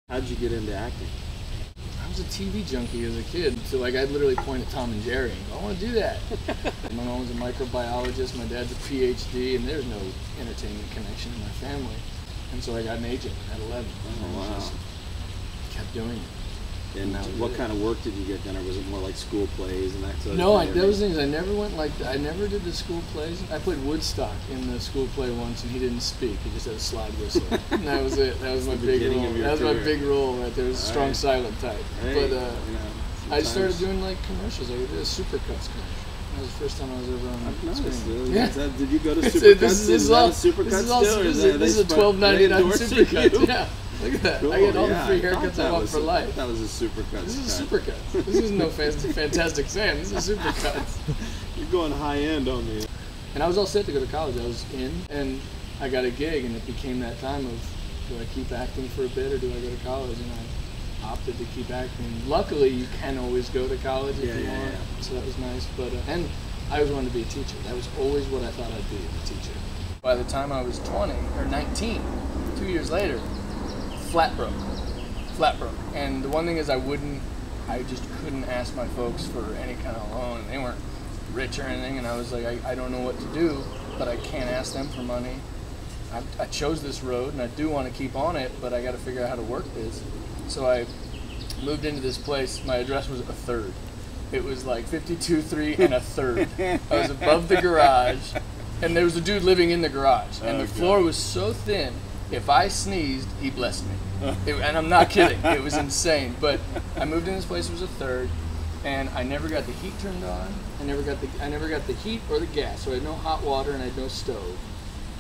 How'd you get into acting? I was a TV junkie as a kid, so like I'd literally point at Tom and Jerry and go, I want to do that. My mom was a microbiologist, my dad's a PhD, and there's no entertainment connection in my family. And so I got an agent at 11. Oh, wow. Just kept doing it. And what kind of work did you get done, or was it more like school plays and that sort of No, thing? those things, I never went like that. I never did the school plays. I played Woodstock in the school play once, and he didn't speak. He just had a slide whistle. And that was it. That was my big role. That was my big role right there. It was a strong silent type. Hey, but I started doing like commercials. I did a Supercuts commercial. That was the first time I was ever on screen. Yeah. Did you go to Supercuts? This is a $12.99 Supercuts. Yeah. Look at that. Cool. I get all the free haircuts I want for life. That was a Supercuts. This is a Supercuts. This is no Fantastic Sam. This is Supercuts. You're going high end on me. And I was all set to go to college. I was in, and I got a gig, and it became that time of, do I keep acting for a bit, or do I go to college? And I opted to keep acting. Luckily, you can always go to college if you want, so that was nice. But and I always wanted to be a teacher. That was always what I thought I'd be, a teacher. By the time I was 20, or 19, 2 years later, flat broke. And the one thing is I just couldn't ask my folks for any kind of loan. They weren't rich or anything, and I was like, I don't know what to do, but I can't ask them for money. I chose this road, and I do want to keep on it, but I got to figure out how to work this. So I moved into this place. My address was a third. It was like 52-3 and a third. I was above the garage, and there was a dude living in the garage, and the floor was so thin, if I sneezed, he blessed me. And I'm not kidding. It was insane. But I moved in this place, it was a third, and I never got the heat turned on. I never got the heat or the gas. So I had no hot water and I had no stove.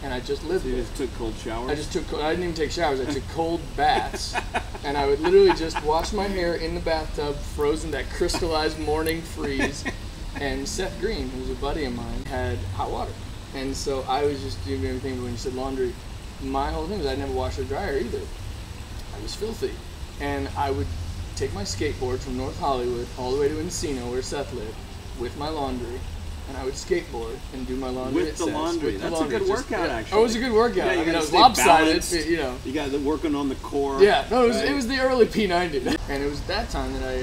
And I just lived there. You just took cold showers? I didn't even take showers. I took cold baths. And I would literally just wash my hair in the bathtub, frozen, that crystallized morning freeze. And Seth Green, who was a buddy of mine, had hot water. And so I was just doing everything. But when you said laundry, my whole thing was I'd never wash or dryer either. I was filthy. And I would take my skateboard from North Hollywood all the way to Encino, where Seth lived, with my laundry, and I would skateboard and do my laundry with the laundry. That's a good workout, actually. Oh, it was a good workout. Yeah, I mean, I was lopsided, you know. You got working on the core. Yeah, no, it was the early P90. And it was that time that I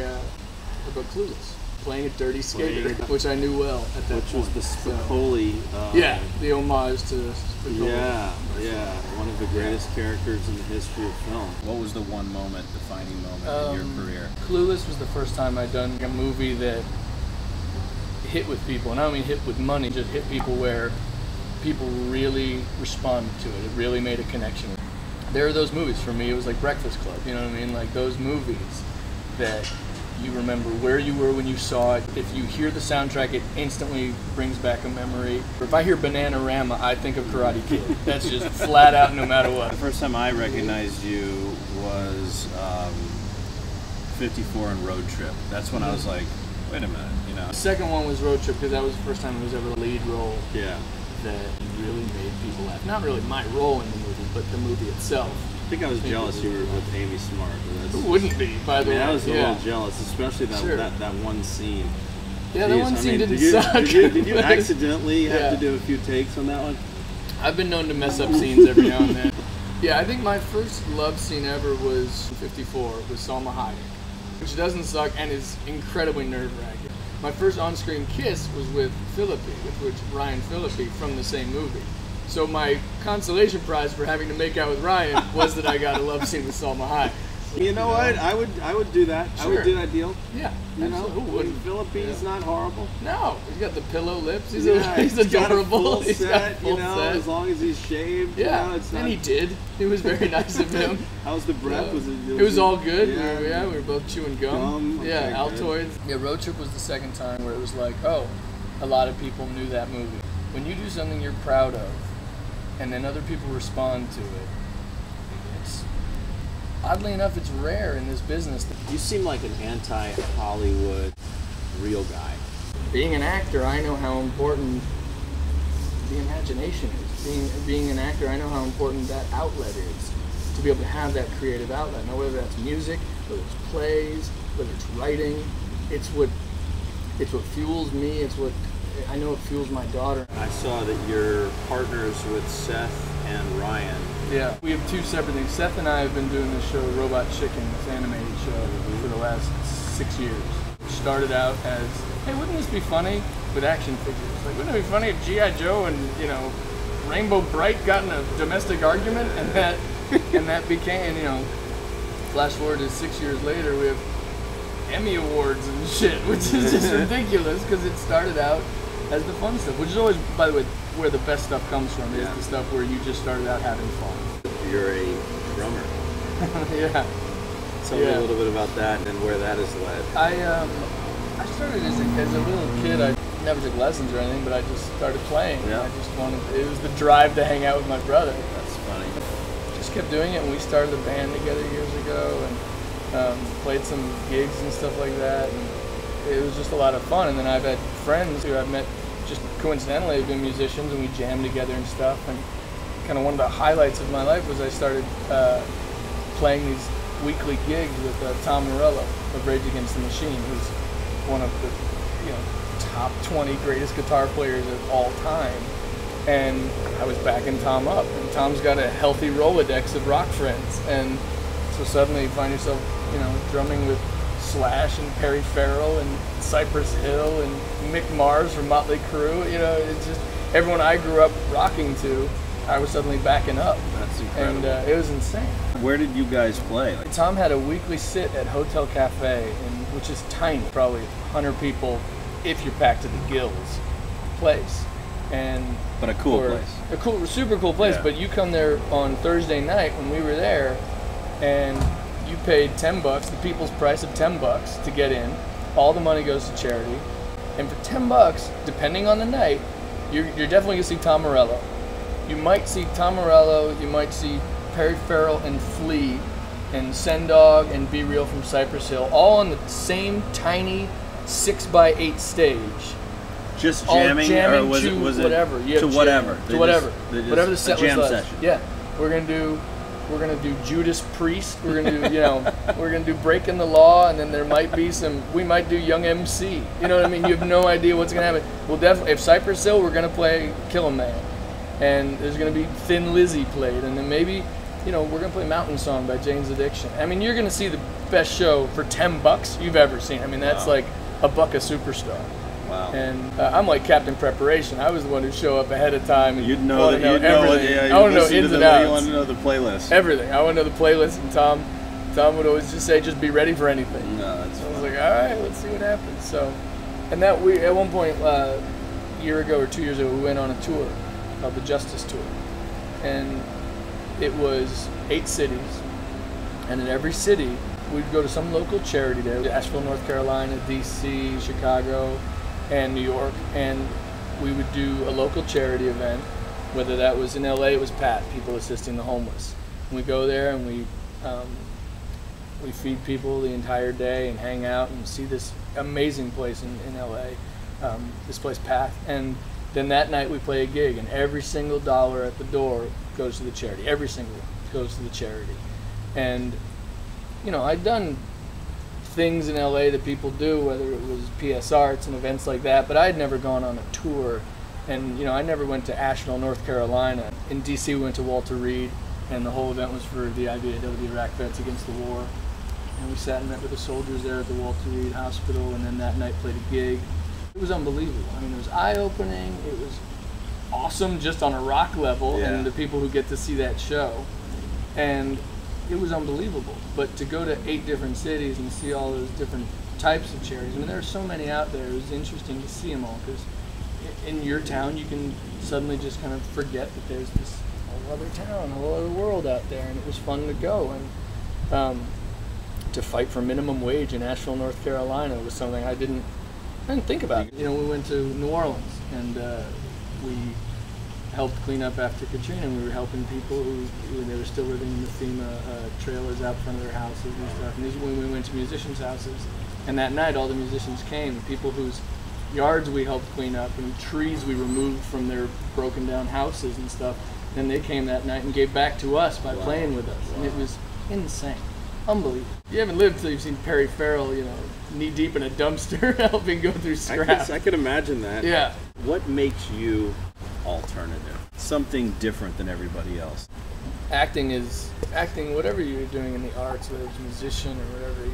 got Clueless, playing a dirty skater, which I knew well at that point. Which was the Spicoli. The homage to Spicoli. Yeah, one of the greatest characters in the history of film. What was the one defining moment in your career? Clueless was the first time I'd done a movie that hit with people, and I don't mean hit with money, just hit people where people really responded to it. It really made a connection. There are those movies, for me, it was like Breakfast Club, you know what I mean? Like those movies that you remember where you were when you saw it. If you hear the soundtrack, it instantly brings back a memory. If I hear Bananarama, I think of Karate Kid. That's just flat out no matter what. The first time I recognized you was 54 and Road Trip. That's when I was like, wait a minute, you know. The second one was Road Trip, because that was the first time it was ever the lead role. Yeah. That really made people laugh. Not really my role in the movie, but the movie itself. I think I was jealous you were with Amy Smart. Who wouldn't be, by the way? I was a little jealous, especially that one scene. Yeah, that one scene didn't suck. Did you accidentally have to do a few takes on that one? I've been known to mess up scenes every now and then. Yeah, I think my first love scene ever was 54 with Salma Hayek, which doesn't suck and is incredibly nerve-wracking. My first on-screen kiss was with Philippi, with Ryan Philippi from the same movie. So my consolation prize for having to make out with Ryan was that I got a love scene with Salma Hayek. You know what? I would do that. Sure. I would do that deal. Yeah, you know, who wouldn't? Philippi's not horrible. No, he's got the pillow lips. He's he's adorable. He's got a full set. As long as he's shaved. Yeah, you know, it's not... and he did. It was very nice of him. How's the breath? It was all good. Yeah, we were both chewing gum. Okay, Altoids. Yeah, Road Trip was the second time where it was like, oh, a lot of people knew that movie. When you do something you're proud of, and then other people respond to it, it's oddly enough, it's rare in this business. You seem like an anti-Hollywood real guy. Being an actor, I know how important the imagination is. Being an actor, I know how important that outlet is. To be able to have that creative outlet. Now, whether that's music, whether it's plays, whether it's writing, it's what fuels me. It's what I know it fuels my daughter. I saw that you're partners with Seth and Ryan Yeah, we have two separate things. Seth and I have been doing this show, Robot Chicken, this animated show, for the last 6 years. It started out as, hey, wouldn't this be funny with action figures? Like, wouldn't it be funny if G.I. Joe and, you know, Rainbow Bright got in a domestic argument? And that became, you know, flash forward to 6 years later, we have Emmy Awards and shit, which is just ridiculous because it started out as the fun stuff, which is always, by the way, where the best stuff comes from, is the stuff where you just started out having fun. You're a drummer. Yeah. Tell me a little bit about that and where that has led. I started as a little kid. I never took lessons or anything, but I just started playing. Yeah. I just wanted, it was the drive to hang out with my brother. That's funny. Just kept doing it, and we started a band together years ago, and played some gigs and stuff like that, and it was just a lot of fun. And then I've had friends who I've met just coincidentally have been musicians, and we jammed together and stuff. And kind of one of the highlights of my life was I started playing these weekly gigs with Tom Morello of Rage Against the Machine, who's one of the top 20 greatest guitar players of all time. And I was backing Tom up, and Tom's got a healthy Rolodex of rock friends, and so suddenly you find yourself, drumming with Slash and Perry Farrell and Cypress Hill and Mick Mars from Motley Crue. It's just everyone I grew up rocking to, I was suddenly backing up. That's incredible. And it was insane. Where did you guys play? Tom had a weekly sit at Hotel Cafe, which is tiny, probably 100 people if you're packed to the gills place. But a cool place. A cool, super cool place. Yeah. But you come there on Thursday night when we were there, and you paid $10, the people's price of $10 to get in. All the money goes to charity. And for $10, depending on the night, you're definitely gonna see Tom Morello. You might see Tom Morello, you might see Perry Farrell and Flea, and Sendog and Be Real from Cypress Hill, all on the same tiny 6x8 stage. Just All jamming, or was to it whatever? You to have whatever? jam, They to whatever, just whatever the set a jam was. session. Yeah, we're gonna do Judas Priest. We're gonna do we're gonna do Breaking the Law, and then there might be we might do Young MC. You know what I mean? You have no idea what's gonna happen. We'll definitely, if Cypress Hill, we're gonna play Kill 'Em Man, and there's gonna be Thin Lizzy played, and then maybe we're gonna play Mountain Song by Jane's Addiction. I mean, you're gonna see the best show for $10 you've ever seen. I mean, that's like $1 a superstar. Wow. And I'm like Captain Preparation. I was the one who'd show up ahead of time. And You'd know that. You'd know everything. what. I want to know ins and outs. You want to know the playlist. Everything. I want to know the playlist. And Tom would always just say, "Just be ready for anything." No, that's. I was like, "All right, let's see what happens." So, and that we at one point a year ago or 2 years ago, we went on a tour called the Justice Tour, and it was 8 cities, and in every city we'd go to some local charity there. Asheville, North Carolina, D.C., Chicago, and New York, and we would do a local charity event. Whether that was in LA, it was PAT, People Assisting the Homeless. And we go there and we feed people the entire day and hang out and see this amazing place in LA, this place PAT. And then that night we play a gig, and every single dollar at the door goes to the charity. Every single one goes to the charity. And I'd done things in LA that people do, whether it was PS Arts and events like that, but I had never gone on a tour. And I never went to Asheville, North Carolina. In DC we went to Walter Reed, and the whole event was for the IBAW Iraq Vets Against the War. And we sat and met with the soldiers there at the Walter Reed Hospital, and then that night played a gig. It was unbelievable. I mean, it was eye-opening, it was awesome just on a rock level, and the people who get to see that show. And it was unbelievable. But to go to 8 different cities and see all those different types of charities, I mean, there are so many out there. It was interesting to see them all, because in your town you can suddenly just kind of forget that there's this whole other town, whole other world out there, and it was fun to go. And to fight for minimum wage in Asheville, North Carolina was something I didn't think about. We went to New Orleans, and we helped clean up after Katrina, and we were helping people who they were still living in the FEMA trailers out front of their houses and stuff. And these when we went to musicians' houses, and that night all the musicians came, people whose yards we helped clean up and trees we removed from their broken down houses and stuff. And they came that night and gave back to us by playing with us, and it was insane, unbelievable. You haven't lived till you've seen Perry Farrell, knee deep in a dumpster helping go through scrap. I could imagine that. Yeah. What makes you alternative? Something different than everybody else. acting, whatever you're doing in the arts, whether it's a musician or whatever,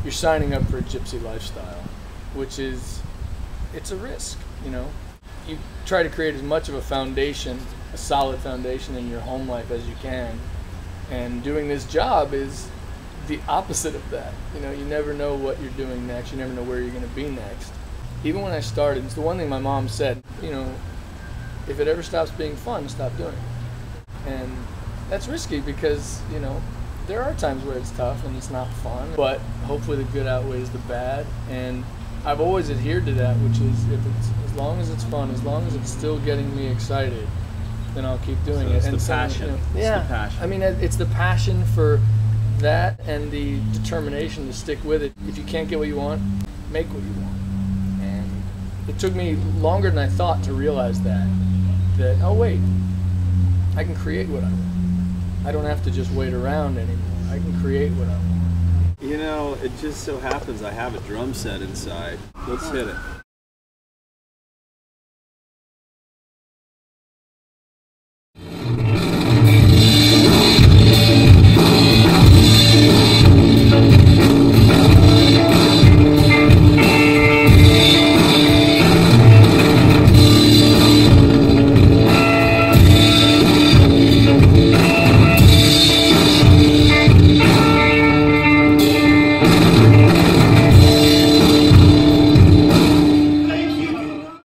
you're signing up for a gypsy lifestyle, which is, it's a risk, you know. You try to create as much of a foundation, a solid foundation in your home life as you can, and doing this job is the opposite of that. You know, you never know what you're doing next, you never know where you're going to be next. Even when I started, it's the one thing my mom said, you know, if it ever stops being fun, stop doing it. And that's risky because, you know, there are times where it's tough and it's not fun, but hopefully the good outweighs the bad. And I've always adhered to that, which is as long as it's fun, as long as it's still getting me excited, then I'll keep doing it. It's the passion. You know, It's the passion. I mean, it's the passion for that and the determination to stick with it. If you can't get what you want, make what you want. And it took me longer than I thought to realize that oh wait, I can create what I want. I don't have to just wait around anymore. I can create what I want. You know, it just so happens I have a drum set inside. Let's hit it.